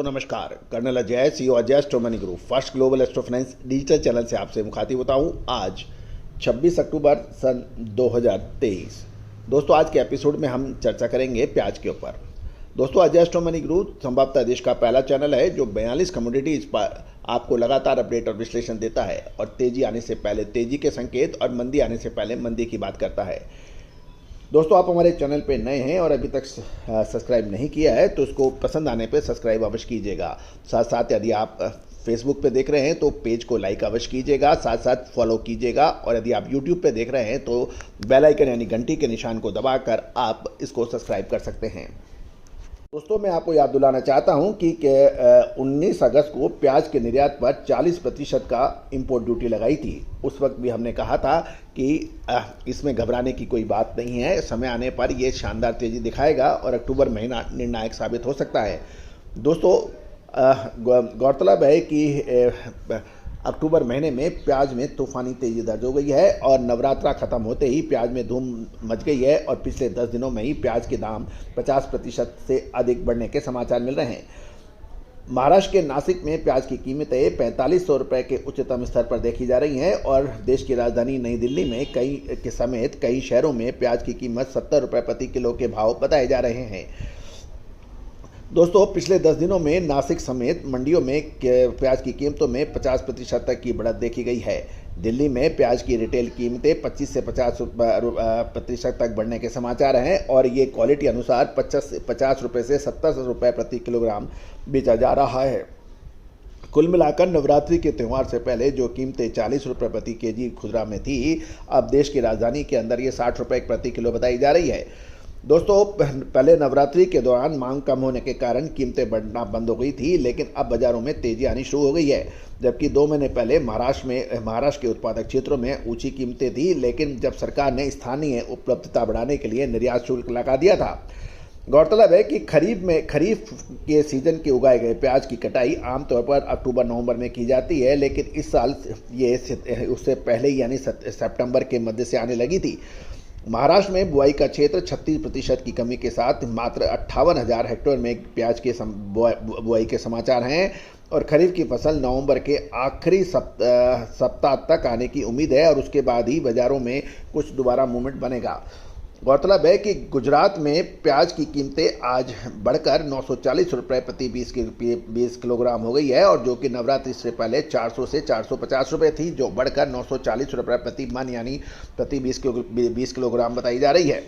दोस्तों नमस्कार। Colonel Ajay, CEO Ajay astro money group first global astro finance digital channel से आपसे मुखातिब होता हूँ। आज 26 अक्टूबर सन 2023। दोस्तों आज के एपिसोड में हम चर्चा करेंगे प्याज के ऊपर। दोस्तों अजय एस्ट्रो मनी ग्रुप संभवतः देश का पहला चैनल है जो 42 कमोडिटीज पर आपको लगातार अपडेट और विश्लेषण देता है और तेजी आने से पहले तेजी के संकेत और मंदी आने से पहले मंदी की बात करता है। दोस्तों आप हमारे चैनल पे नए हैं और अभी तक सब्सक्राइब नहीं किया है तो उसको पसंद आने पे सब्सक्राइब अवश्य कीजिएगा। साथ साथ यदि आप फेसबुक पे देख रहे हैं तो पेज को लाइक अवश्य कीजिएगा, साथ साथ फॉलो कीजिएगा और यदि आप यूट्यूब पे देख रहे हैं तो बेल आइकन यानी घंटी के निशान को दबाकर आप इसको सब्सक्राइब कर सकते हैं। दोस्तों मैं आपको याद दिलाना चाहता हूं कि 19 अगस्त को प्याज के निर्यात पर 40% का इंपोर्ट ड्यूटी लगाई थी। उस वक्त भी हमने कहा था कि इसमें घबराने की कोई बात नहीं है, समय आने पर यह शानदार तेजी दिखाएगा और अक्टूबर महीना निर्णायक साबित हो सकता है। दोस्तों गौरतलब है कि अक्टूबर महीने में प्याज में तूफानी तेजी दर्ज हो गई है और नवरात्रा खत्म होते ही प्याज में धूम मच गई है और पिछले 10 दिनों में ही प्याज के दाम 50% से अधिक बढ़ने के समाचार मिल रहे हैं। महाराष्ट्र के नासिक में प्याज की कीमतें 4500 रुपये के उच्चतम स्तर पर देखी जा रही हैं और देश की राजधानी नई दिल्ली में कई शहरों में प्याज की कीमत 70 रुपये प्रति किलो के भाव बताए जा रहे हैं। दोस्तों पिछले 10 दिनों में नासिक समेत मंडियों में प्याज की कीमतों में 50% तक की बढ़त देखी गई है। दिल्ली में प्याज की रिटेल कीमतें 25 से 50% तक बढ़ने के समाचार हैं और ये क्वालिटी अनुसार 50 रुपये से 70 रुपये प्रति किलोग्राम बेचा जा रहा है। कुल मिलाकर नवरात्रि के त्यौहार से पहले जो कीमतें 40 रुपये प्रति केजी खुदरा में थी, अब देश की राजधानी के अंदर ये 60 रुपये प्रति किलो बताई जा रही है। दोस्तों पहले नवरात्रि के दौरान मांग कम होने के कारण कीमतें बढ़ना बंद हो गई थी, लेकिन अब बाजारों में तेजी आनी शुरू हो गई है। जबकि 2 महीने पहले महाराष्ट्र के उत्पादक क्षेत्रों में ऊंची कीमतें थी, लेकिन जब सरकार ने स्थानीय उपलब्धता बढ़ाने के लिए निर्यात शुल्क लगा दिया था। गौरतलब है कि खरीफ के सीजन के उगाए गए प्याज की कटाई आमतौर पर अक्टूबर-नवंबर में की जाती है, लेकिन इस साल ये उससे पहले यानी सितंबर के मध्य से आने लगी थी। महाराष्ट्र में बुआई का क्षेत्र 36% की कमी के साथ मात्र 58,000 हेक्टेयर में प्याज के बुआई के समाचार हैं और खरीफ की फसल नवंबर के आखिरी सप्ताह तक आने की उम्मीद है और उसके बाद ही बाजारों में कुछ दोबारा मूवमेंट बनेगा। गौरतलब है कि गुजरात में प्याज की कीमतें आज बढ़कर 940 रुपये प्रति 20 किलोग्राम हो गई है और जो कि नवरात्रि से पहले 400 से 450 रुपये थी, जो बढ़कर 940 रुपये प्रति मन यानी प्रति 20 किलोग्राम बताई जा रही है।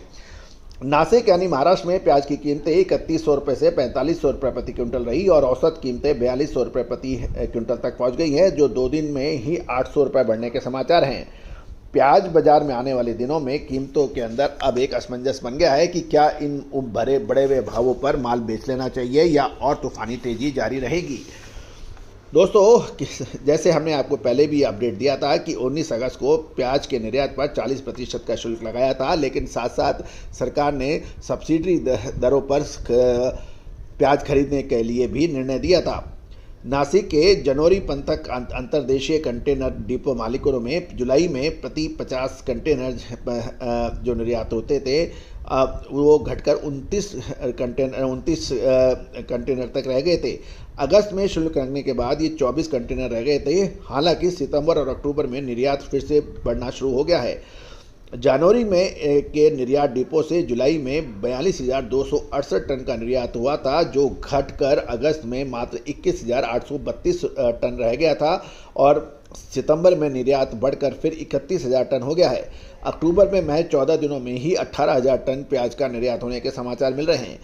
नासिक यानी महाराष्ट्र में प्याज की कीमतें 3100 रुपये से 4500 रुपये प्रति क्विंटल रही और औसत कीमतें 4200 रुपये प्रति क्विंटल तक पहुँच गई हैं, जो 2 दिन में ही 800 रुपये बढ़ने के समाचार हैं। प्याज बाजार में आने वाले दिनों में कीमतों के अंदर अब एक असमंजस बन गया है कि क्या इन बढ़े हुए भावों पर माल बेच लेना चाहिए या और तूफानी तेजी जारी रहेगी। दोस्तों जैसे हमने आपको पहले भी अपडेट दिया था कि 19 अगस्त को प्याज के निर्यात पर 40% का शुल्क लगाया था, लेकिन साथ साथ सरकार ने सब्सिडी दरों पर प्याज खरीदने के लिए भी निर्णय दिया था। नासिक के जनौरी पंथक अंतर्देशीय कंटेनर डिपो मालिकों में जुलाई में प्रति 50 कंटेनर जो निर्यात होते थे वो घटकर 29 कंटेनर तक रह गए थे। अगस्त में शुल्क लगने के बाद ये 24 कंटेनर रह गए थे। हालांकि सितंबर और अक्टूबर में निर्यात फिर से बढ़ना शुरू हो गया है। जनवरी में के निर्यात डिपो से जुलाई में 42,268 टन का निर्यात हुआ था, जो घटकर अगस्त में मात्र 21,832 टन रह गया था और सितंबर में निर्यात बढ़कर फिर 31,000 टन हो गया है। अक्टूबर में महज 14 दिनों में ही 18,000 टन प्याज का निर्यात होने के समाचार मिल रहे हैं।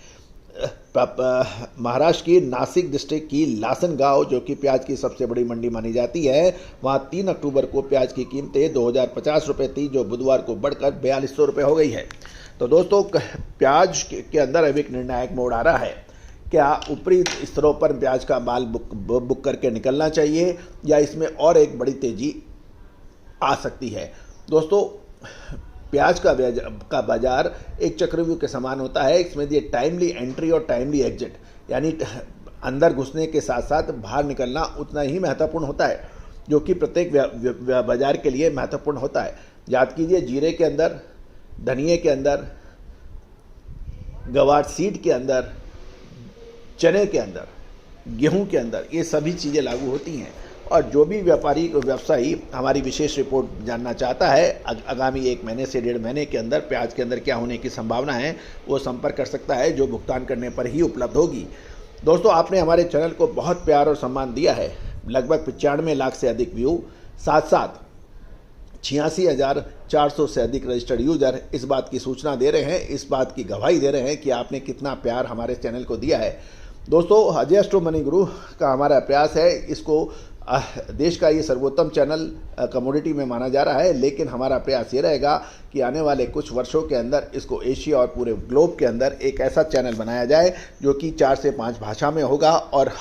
महाराष्ट्र की नासिक डिस्ट्रिक्ट की लासनगांव, जो कि प्याज की सबसे बड़ी मंडी मानी जाती है, वहां 3 अक्टूबर को प्याज की कीमतें 2050 रुपये थी, जो बुधवार को बढ़कर 4200 रुपये हो गई है। तो दोस्तों प्याज के अंदर अब एक निर्णायक मोड़ आ रहा है। क्या ऊपरी स्तरों पर प्याज का माल बुक करके निकलना चाहिए या इसमें और एक बड़ी तेजी आ सकती है। दोस्तों प्याज का बाजार एक चक्रव्यूह के समान होता है। इसमें ये टाइमली एंट्री और टाइमली एग्जिट यानी अंदर घुसने के साथ साथ बाहर निकलना उतना ही महत्वपूर्ण होता है, जो कि प्रत्येक बाजार के लिए महत्वपूर्ण होता है। याद कीजिए जीरे के अंदर, धनिये के अंदर, गवार सीड के अंदर, चने के अंदर गेहूं के अंदर, ये सभी चीज़ें लागू होती हैं। और जो भी व्यवसायी हमारी विशेष रिपोर्ट जानना चाहता है आगामी 1 महीने से 1.5 महीने के अंदर प्याज के अंदर क्या होने की संभावना है, वो संपर्क कर सकता है, जो भुगतान करने पर ही उपलब्ध होगी। दोस्तों, आपने हमारे चैनल को बहुत प्यार और सम्मान दिया है, लगभग 95 लाख से अधिक व्यू, साथ साथ 86,400 से अधिक रजिस्टर्ड यूजर इस बात की सूचना दे रहे हैं, इस बात की गवाही दे रहे हैं कि आपने कितना प्यार हमारे चैनल को दिया है। दोस्तों, अजय एस्ट्रो मनी गुरु का हमारा प्रयास है, इसको देश का ये सर्वोत्तम चैनल कमोडिटी में माना जा रहा है, लेकिन हमारा प्रयास ये रहेगा कि आने वाले कुछ वर्षों के अंदर इसको एशिया और पूरे ग्लोब के अंदर एक ऐसा चैनल बनाया जाए जो कि 4 से 5 भाषा में होगा और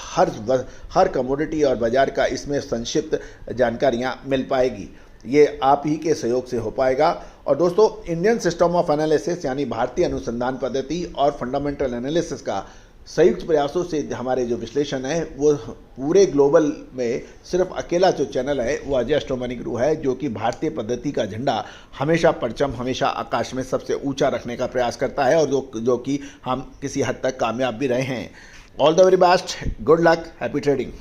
हर कमोडिटी और बाजार का इसमें संक्षिप्त जानकारियाँ मिल पाएगी। ये आप ही के सहयोग से हो पाएगा। और दोस्तों, इंडियन सिस्टम ऑफ एनालिसिस यानी भारतीय अनुसंधान पद्धति और फंडामेंटल एनालिसिस का संयुक्त प्रयासों से हमारे जो विश्लेषण है वो पूरे ग्लोबल में सिर्फ अकेला जो चैनल है वो अजय एस्ट्रो मनी गुरु है, जो कि भारतीय पद्धति का झंडा हमेशा परचम हमेशा आकाश में सबसे ऊंचा रखने का प्रयास करता है, और जो कि हम किसी हद तक कामयाब भी रहे हैं। All the very best, good luck, happy trading.